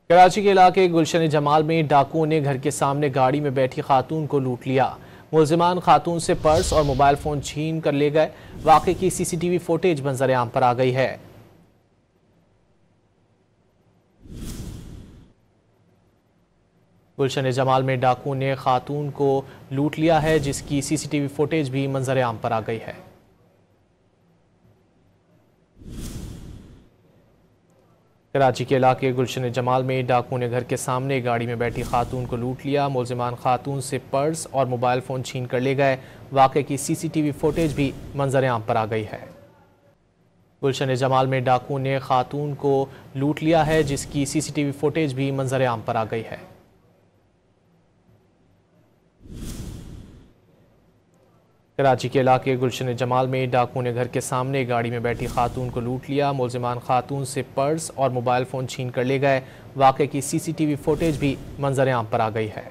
कराची के इलाके गुलशन जमाल में डाकुओं ने घर के सामने गाड़ी में बैठी खातून को लूट लिया। मुलजिमान खातून से पर्स और मोबाइल फोन छीन कर ले गए। वाक़े की सीसीटीवी फुटेज मंजर आम पर आ गई है। गुलशन जमाल में डाकुओं ने खातून को लूट लिया है, जिसकी सीसीटीवी फुटेज भी मंजर आम पर आ गई है। कराची के इलाके गुलशन जमाल में डाकुओं ने घर के सामने गाड़ी में बैठी खातून को लूट लिया। मुलजिमान खातून से पर्स और मोबाइल फ़ोन छीन कर ले गए। वाक़े की सीसीटीवी फुटेज भी मंजर आम पर आ गई है। गुलशन जमाल में डाकुओं ने खातून को लूट लिया है, जिसकी सीसीटीवी फुटेज भी मंजर आम पर आ गई है। कराची के इलाके गुलशन जमाल में डाकुओं ने घर के सामने गाड़ी में बैठी खातून को लूट लिया। मुलजिमान खातून से पर्स और मोबाइल फ़ोन छीन कर ले गए। वाक़े की सीसीटीवी फुटेज भी मंजर आम पर आ गई है।